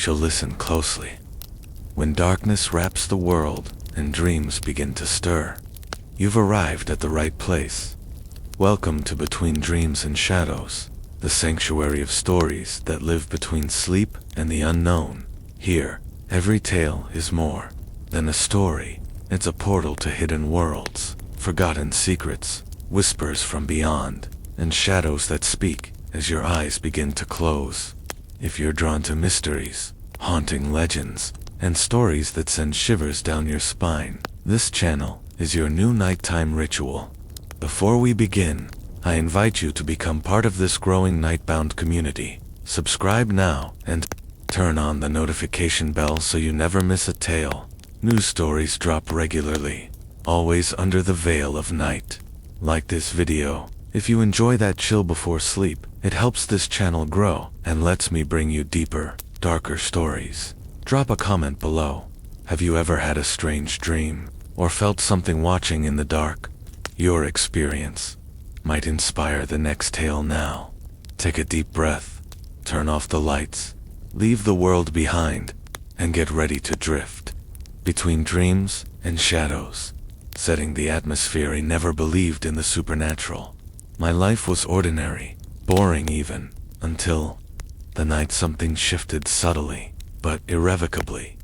she'll listen closely. When darkness wraps the world and dreams begin to stir, you've arrived at the right place. Welcome to Between Dreams and Shadows, the sanctuary of stories that live between sleep and the unknown. Here, every tale is more than a story. It's a portal to hidden worlds, forgotten secrets, whispers from beyond, and shadows that speak as your eyes begin to close. If you're drawn to mysteries, haunting legends, and stories that send shivers down your spine, this channel is your new nighttime ritual. Before we begin, I invite you to become part of this growing nightbound community. Subscribe now and turn on the notification bell so you never miss a tale. New stories drop regularly, always under the veil of night. Like this video if you enjoy that chill before sleep. It helps this channel grow and lets me bring you deeper, darker stories. Drop a comment below. Have you ever had a strange dream or felt something watching in the dark? Your experience might inspire the next tale now. Take a deep breath, turn off the lights, leave the world behind, and get ready to drift between dreams and shadows, setting the atmosphere. I never believed in the supernatural. My life was ordinary, boring even, until the night something shifted subtly, but irrevocably.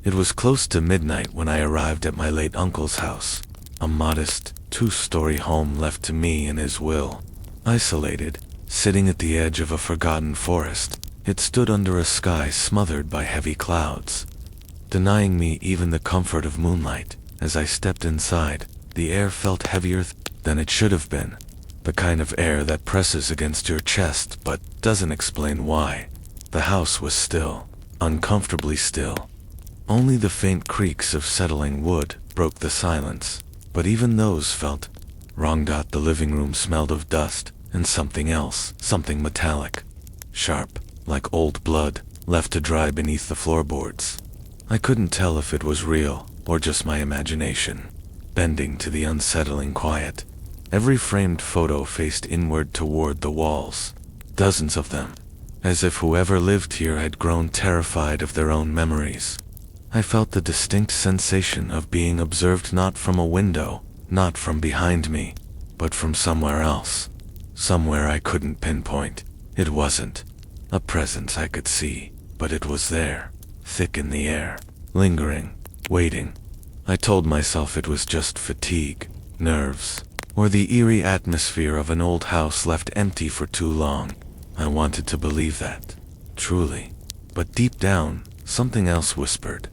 It was close to midnight when I arrived at my late uncle's house, a modest, two-story home left to me in his will. Isolated, sitting at the edge of a forgotten forest, it stood under a sky smothered by heavy clouds, denying me even the comfort of moonlight. As I stepped inside, the air felt heavier than it should have been. The kind of air that presses against your chest but doesn't explain why. The house was still, uncomfortably still. Only the faint creaks of settling wood broke the silence, but even those felt wrong. The living room smelled of dust and something else, something metallic, sharp, like old blood, left to dry beneath the floorboards. I couldn't tell if it was real or just my imagination, bending to the unsettling quiet. Every framed photo faced inward toward the walls, dozens of them, as if whoever lived here had grown terrified of their own memories. I felt the distinct sensation of being observed, not from a window, not from behind me, but from somewhere else, somewhere I couldn't pinpoint. It wasn't a presence I could see, but it was there, thick in the air, lingering, waiting. I told myself it was just fatigue, nerves, or the eerie atmosphere of an old house left empty for too long. I wanted to believe that, truly. But deep down, something else whispered.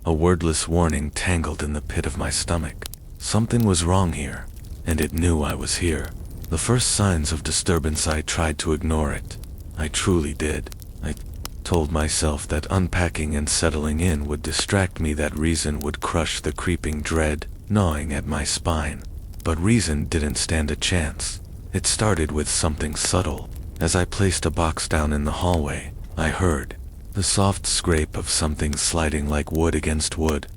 A wordless warning tangled in the pit of my stomach. Something was wrong here, and it knew I was here. The first signs of disturbance, I tried to ignore it. I truly did. I told myself that unpacking and settling in would distract me, that reason would crush the creeping dread gnawing at my spine. But reason didn't stand a chance. It started with something subtle. As I placed a box down in the hallway, I heard the soft scrape of something sliding like wood against wood.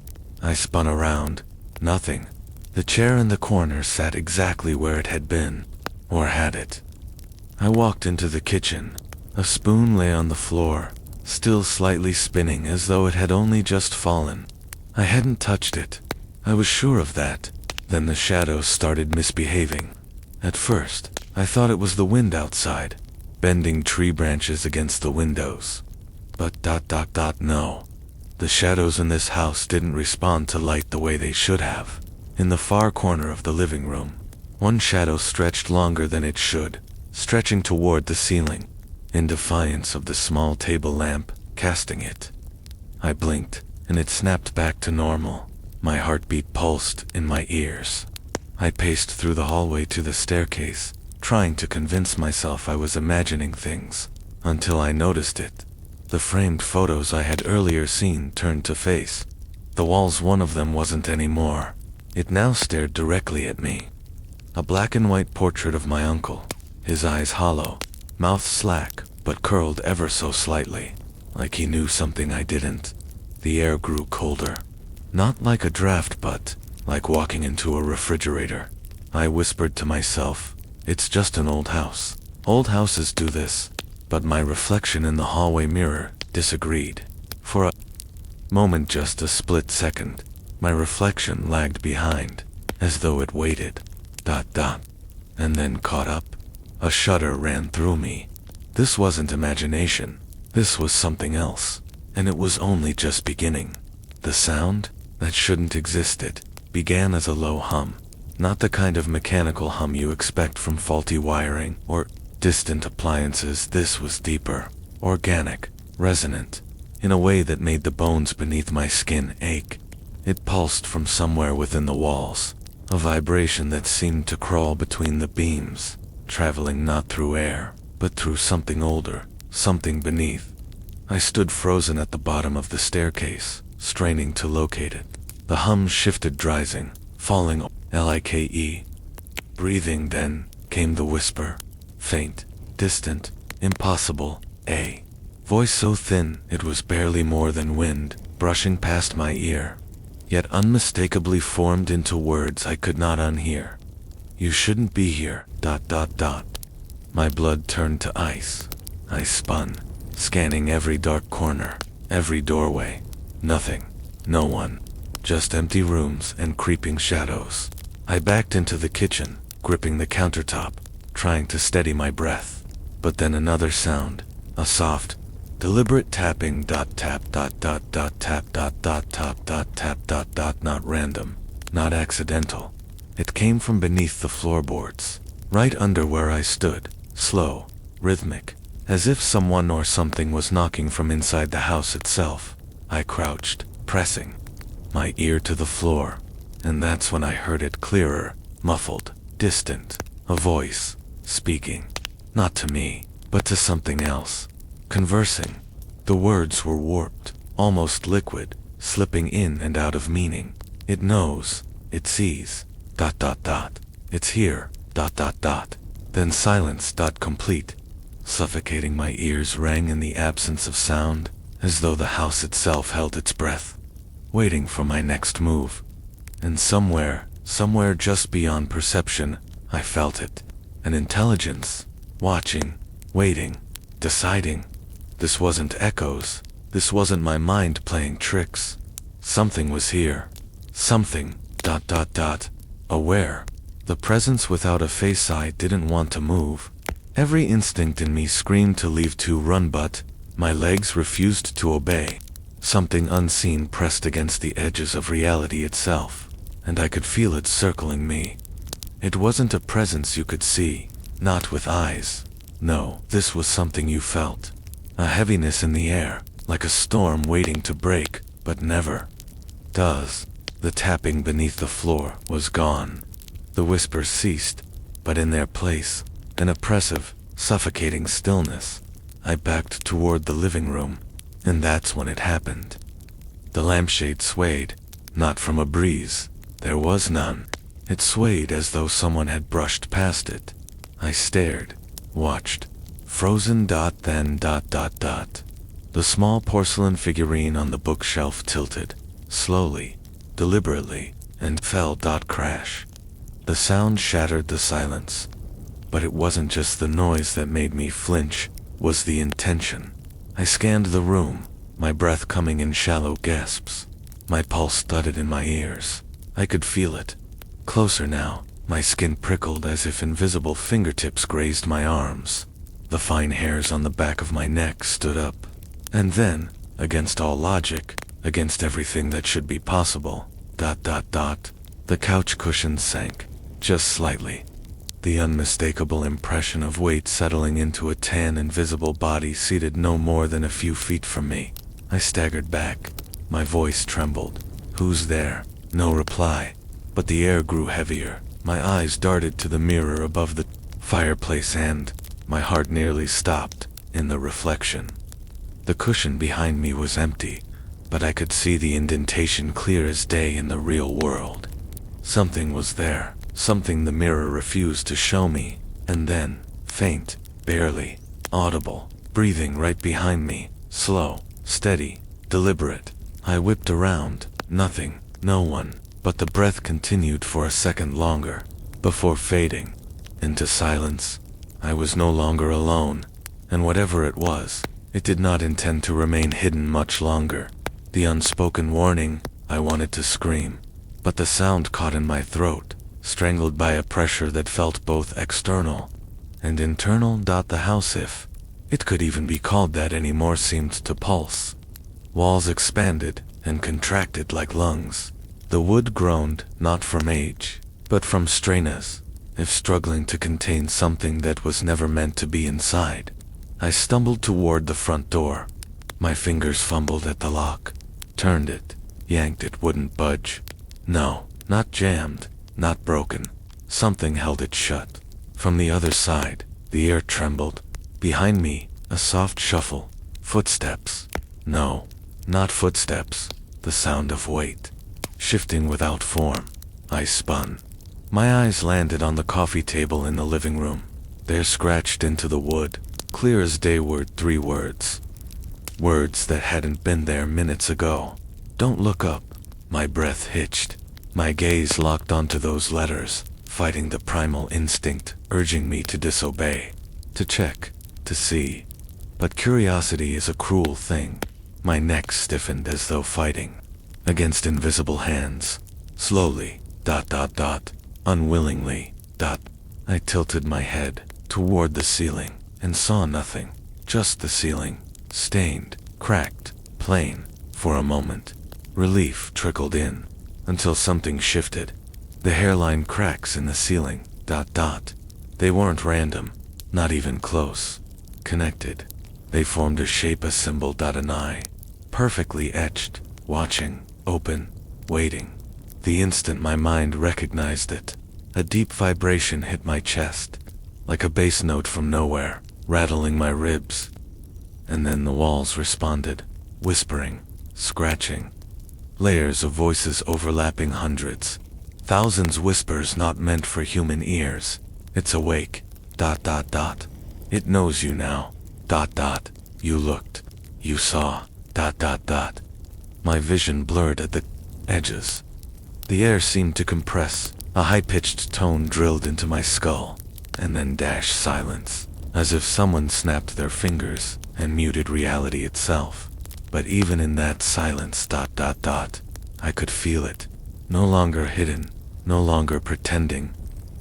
I spun around. Nothing. The chair in the corner sat exactly where it had been. Or had it? I walked into the kitchen. A spoon lay on the floor, still slightly spinning as though it had only just fallen. I hadn't touched it. I was sure of that. Then the shadows started misbehaving. At first, I thought it was the wind outside, bending tree branches against the windows. But no. The shadows in this house didn't respond to light the way they should have. In the far corner of the living room, one shadow stretched longer than it should, stretching toward the ceiling, in defiance of the small table lamp, casting it. I blinked, and it snapped back to normal. My heartbeat pulsed in my ears. I paced through the hallway to the staircase, trying to convince myself I was imagining things, until I noticed it. The framed photos I had earlier seen turned to face. The walls, one of them wasn't anymore. It now stared directly at me. A black and white portrait of my uncle, his eyes hollow, mouth slack, but curled ever so slightly, like he knew something I didn't. The air grew colder. Not like a draft, but like walking into a refrigerator. I whispered to myself, it's just an old house. Old houses do this. But my reflection in the hallway mirror disagreed. For a moment, just a split second, my reflection lagged behind, as though it waited, and then caught up. A shudder ran through me. This wasn't imagination. This was something else, and it was only just beginning. The sound, that shouldn't existed, began as a low hum. Not the kind of mechanical hum you expect from faulty wiring or distant appliances. This was deeper, organic, resonant, in a way that made the bones beneath my skin ache. It pulsed from somewhere within the walls, a vibration that seemed to crawl between the beams, traveling not through air, but through something older, something beneath. I stood frozen at the bottom of the staircase, straining to locate it. The hum shifted, rising, falling, like. Breathing, then came the whisper, faint, distant, impossible, a voice so thin it was barely more than wind, brushing past my ear, yet unmistakably formed into words I could not unhear. You shouldn't be here, ... My blood turned to ice. I spun, scanning every dark corner, every doorway. Nothing. No one. Just empty rooms and creeping shadows. I backed into the kitchen, gripping the countertop, trying to steady my breath. But then another sound, a soft, deliberate tapping, tap, not random, not accidental. It came from beneath the floorboards, right under where I stood, slow, rhythmic, as if someone or something was knocking from inside the house itself. I crouched, pressing my ear to the floor, and that's when I heard it clearer, muffled, distant, a voice, speaking, not to me, but to something else, conversing. The words were warped, almost liquid, slipping in and out of meaning. It knows, it sees, ... It's here, ... Then silence, ... complete. Suffocating, my ears rang in the absence of sound, as though the house itself held its breath, waiting for my next move. And somewhere just beyond perception, I felt it. An intelligence, watching, waiting, deciding. This wasn't echoes. This wasn't my mind playing tricks. Something was here. Something, ... aware. The presence without a face. I didn't want to move. Every instinct in me screamed to leave, to run, but my legs refused to obey. Something unseen pressed against the edges of reality itself, and I could feel it circling me. It wasn't a presence you could see, not with eyes. No, this was something you felt. A heaviness in the air, like a storm waiting to break, but never does. The tapping beneath the floor was gone. The whispers ceased, but in their place, an oppressive, suffocating stillness. I backed toward the living room, and that's when it happened. The lampshade swayed, not from a breeze. There was none. It swayed as though someone had brushed past it. I stared, watched, frozen. Then ... The small porcelain figurine on the bookshelf tilted, slowly, deliberately, and fell. Crash. The sound shattered the silence. But it wasn't just the noise that made me flinch, was the intention. I scanned the room, my breath coming in shallow gasps. My pulse thudded in my ears. I could feel it. Closer now, my skin prickled as if invisible fingertips grazed my arms. The fine hairs on the back of my neck stood up. And then, against all logic, against everything that should be possible, ... The couch cushions sank, just slightly. The unmistakable impression of weight settling into a tan, invisible body seated no more than a few feet from me. I staggered back. My voice trembled. Who's there? No reply. But the air grew heavier. My eyes darted to the mirror above the fireplace, and my heart nearly stopped in the reflection. The cushion behind me was empty, but I could see the indentation clear as day in the real world. Something was there, something the mirror refused to show me, and then, faint, barely audible, breathing right behind me, slow, steady, deliberate. I whipped around. Nothing, no one, but the breath continued for a second longer, before fading into silence. I was no longer alone, and whatever it was, It did not intend to remain hidden much longer. The unspoken warning, I wanted to scream, but the sound caught in my throat, strangled by a pressure that felt both external and internal. The house, if it could even be called that anymore, seemed to pulse. Walls expanded and contracted like lungs. The wood groaned, not from age, but from strain, as if struggling to contain something that was never meant to be inside. I stumbled toward the front door. My fingers fumbled at the lock, turned it, yanked it, wouldn't budge. No, not jammed, not broken. Something held it shut. From the other side, the air trembled. Behind me, a soft shuffle. Footsteps. No, not footsteps. The sound of weight. Shifting without form. I spun. My eyes landed on the coffee table in the living room. There, scratched into the wood, clear as day, were 3 words. Words that hadn't been there minutes ago. Don't look up. My breath hitched. My gaze locked onto those letters, fighting the primal instinct urging me to disobey, to check, to see. But curiosity is a cruel thing. My neck stiffened as though fighting against invisible hands. Slowly, unwillingly, I tilted my head toward the ceiling and saw nothing, just the ceiling, stained, cracked, plain. For a moment, relief trickled in, until something shifted. The hairline cracks in the ceiling, they weren't random, not even close, connected. They formed a shape, a symbol, an eye, perfectly etched, watching, open, waiting. The instant my mind recognized it, a deep vibration hit my chest, like a bass note from nowhere, rattling my ribs. And then the walls responded, whispering, scratching. Layers of voices overlapping, hundreds, thousands, whispers not meant for human ears. It's awake, It knows you now, You looked, you saw, My vision blurred at the edges. The air seemed to compress, a high-pitched tone drilled into my skull, and then silence, as if someone snapped their fingers and muted reality itself. But even in that silence, I could feel it. No longer hidden, no longer pretending.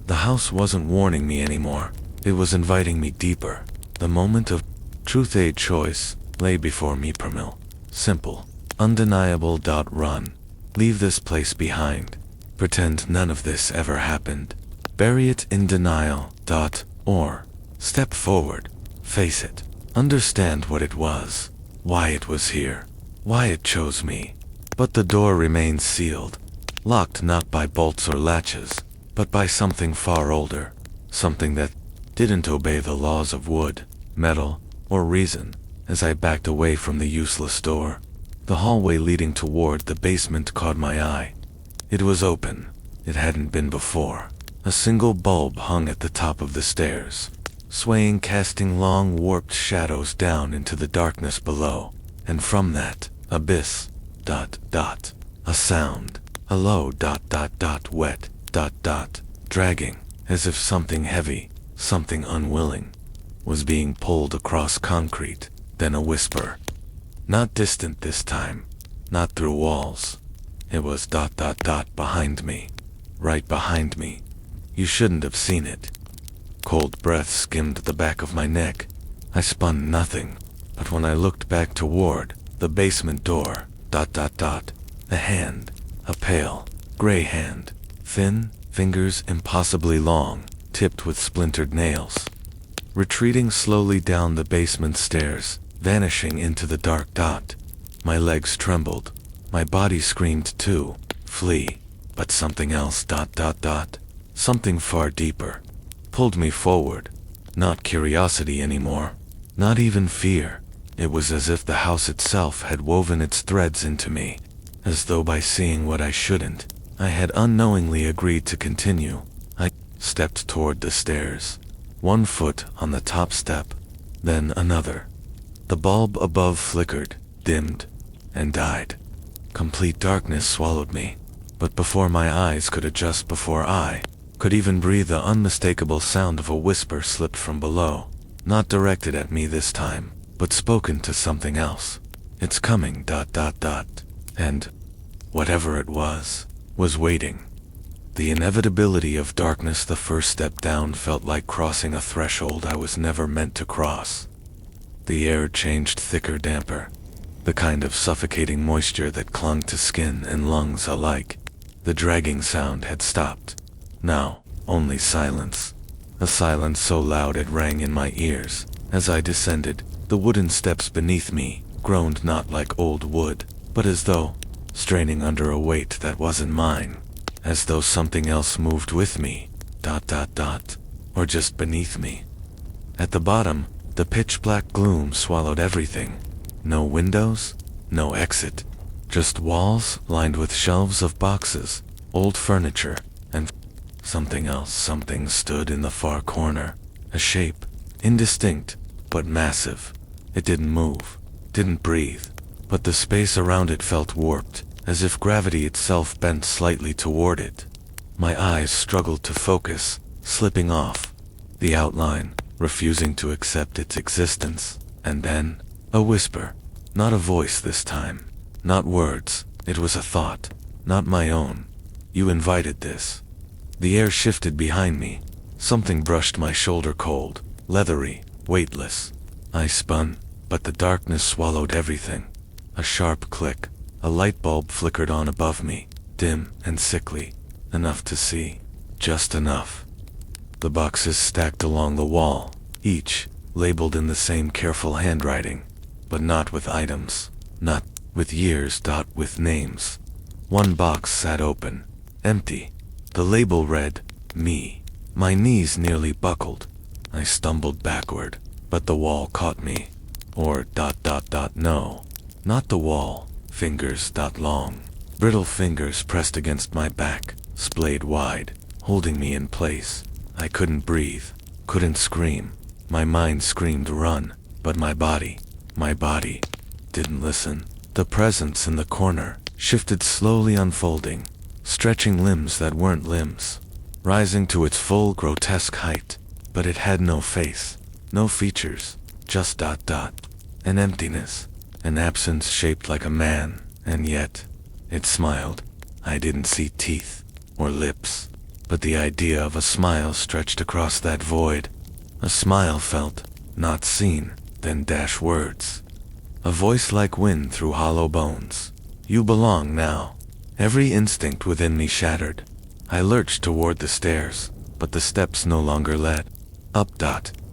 The house wasn't warning me anymore. It was inviting me deeper. The moment of truth, a choice, lay before me. Simple, undeniable. Run. Leave this place behind. Pretend none of this ever happened. Bury it in denial. Or step forward. Face it. Understand what it was. Why it was here. Why it chose me. But the door remained sealed. Locked not by bolts or latches, but by something far older. Something that didn't obey the laws of wood, metal, or reason. As I backed away from the useless door, the hallway leading toward the basement caught my eye. It was open. It hadn't been before. A single bulb hung at the top of the stairs, swaying, casting long, warped shadows down into the darkness below. And from that abyss, a sound, a low, wet, dragging, as if something heavy, something unwilling, was being pulled across concrete. Then a whisper. Not distant this time, not through walls. It was behind me, right behind me. You shouldn't have seen it. Cold breath skimmed the back of my neck. I spun, nothing. But when I looked back toward the basement door, a hand, a pale, gray hand, thin, fingers impossibly long, tipped with splintered nails. Retreating slowly down the basement stairs, vanishing into the dark. My legs trembled. My body screamed too. Flee. But something else, something far deeper, pulled me forward. Not curiosity anymore. Not even fear. It was as if the house itself had woven its threads into me. As though by seeing what I shouldn't, I had unknowingly agreed to continue. I stepped toward the stairs. One foot on the top step, then another. The bulb above flickered, dimmed, and died. Complete darkness swallowed me. But before my eyes could adjust, before I could even breathe, the unmistakable sound of a whisper slipped from below. Not directed at me this time, but spoken to something else. It's coming, ... And whatever it was waiting. The inevitability of darkness, the first step down, felt like crossing a threshold I was never meant to cross. The air changed thicker, damper, the kind of suffocating moisture that clung to skin and lungs alike. The dragging sound had stopped. Now, only silence. A silence so loud it rang in my ears. As I descended, the wooden steps beneath me groaned, not like old wood, but as though straining under a weight that wasn't mine. As though something else moved with me, ... or just beneath me. At the bottom, the pitch-black gloom swallowed everything. No windows, no exit. Just walls lined with shelves of boxes, old furniture, and something else. Something stood in the far corner. A shape, indistinct, but massive. It didn't move, didn't breathe, but the space around it felt warped, as if gravity itself bent slightly toward it. My eyes struggled to focus, slipping off the outline, refusing to accept its existence. And then, a whisper. Not a voice this time. Not words. It was a thought. Not my own. You invited this. The air shifted behind me. Something brushed my shoulder, cold, leathery, weightless. I spun, but the darkness swallowed everything. A sharp click. A light bulb flickered on above me, dim and sickly. Enough to see. Just enough. The boxes stacked along the wall, each labeled in the same careful handwriting, but not with items, not with years. With names. One box sat open, empty. The label read, "Me." My knees nearly buckled. I stumbled backward, but the wall caught me. Or ... No, not the wall. Fingers. Long, brittle fingers pressed against my back, splayed wide, holding me in place. I couldn't breathe, couldn't scream. My mind screamed run, but my body didn't listen. The presence in the corner shifted, slowly unfolding, stretching limbs that weren't limbs, rising to its full grotesque height. But it had no face, no features, just ... An emptiness, an absence shaped like a man, and yet it smiled. I didn't see teeth or lips, but the idea of a smile stretched across that void. A smile felt, not seen, then words. A voice like wind through hollow bones. You belong now. Every instinct within me shattered. I lurched toward the stairs, but the steps no longer led up.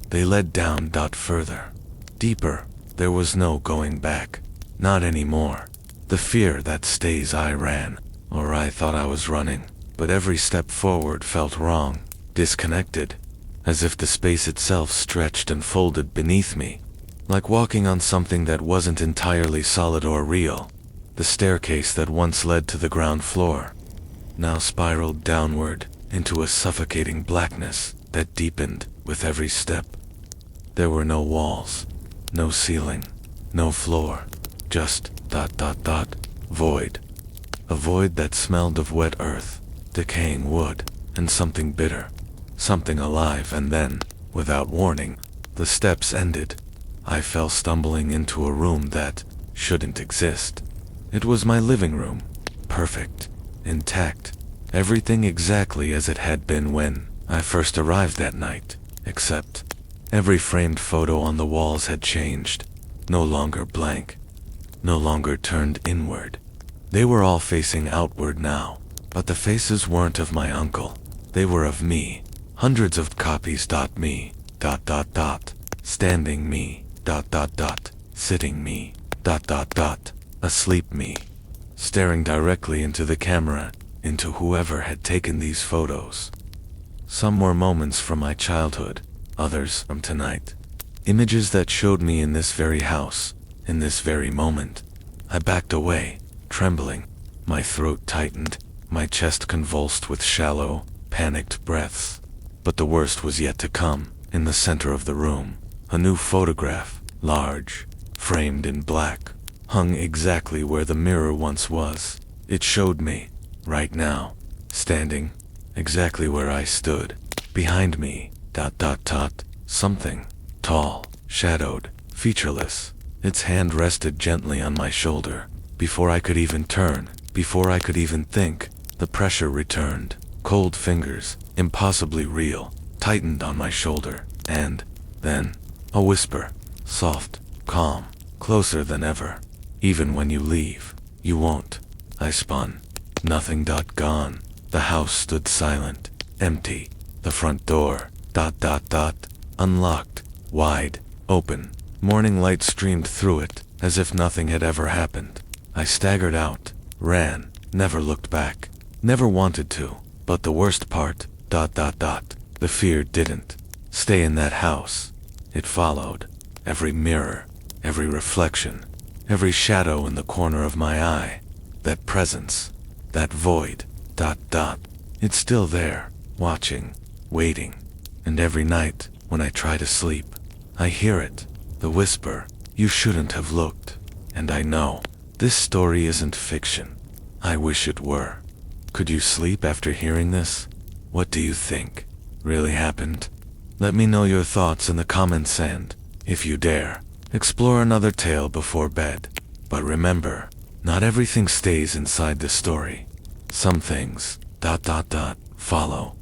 They led down. Further. Deeper. There was no going back. Not anymore. The fear that stays. I ran, or I thought I was running, but every step forward felt wrong, disconnected, as if the space itself stretched and folded beneath me, like walking on something that wasn't entirely solid or real. The staircase that once led to the ground floor now spiraled downward into a suffocating blackness that deepened with every step. There were no walls, no ceiling, no floor, just ... void. A void that smelled of wet earth, decaying wood, and something bitter, something alive. And then, without warning, the steps ended. I fell stumbling into a room that shouldn't exist. It was my living room, perfect, intact, everything exactly as it had been when I first arrived that night, except every framed photo on the walls had changed, no longer blank, no longer turned inward. They were all facing outward now, but the faces weren't of my uncle. They were of me, hundreds of copies. Me, ... standing me, ... sitting me, ... asleep me, staring directly into the camera, into whoever had taken these photos. Some were moments from my childhood, others from tonight. Images that showed me in this very house, in this very moment. I backed away, trembling. My throat tightened, my chest convulsed with shallow, panicked breaths. But the worst was yet to come. In the center of the room, a new photograph, large, framed in black, hung exactly where the mirror once was. It showed me, right now, standing, exactly where I stood. Behind me, ... something, tall, shadowed, featureless. Its hand rested gently on my shoulder. Before I could even turn, before I could even think, the pressure returned. Cold fingers, impossibly real, tightened on my shoulder, and then a whisper, soft, calm, closer than ever. Even when you leave, you won't. I spun. Nothing. Gone. The house stood silent, empty. The front door, unlocked, wide, open. Morning light streamed through it, as if nothing had ever happened. I staggered out, ran, never looked back, never wanted to. But the worst part, the fear didn't stay in that house. It followed. Every mirror, every reflection, every shadow in the corner of my eye. That presence, that void, it's still there, watching, waiting. And every night, when I try to sleep, I hear it, the whisper, you shouldn't have looked. And I know, this story isn't fiction. I wish it were. Could you sleep after hearing this? What do you think really happened? Let me know your thoughts in the comments and, if you dare, explore another tale before bed. But remember, not everything stays inside the story. Some things, follow.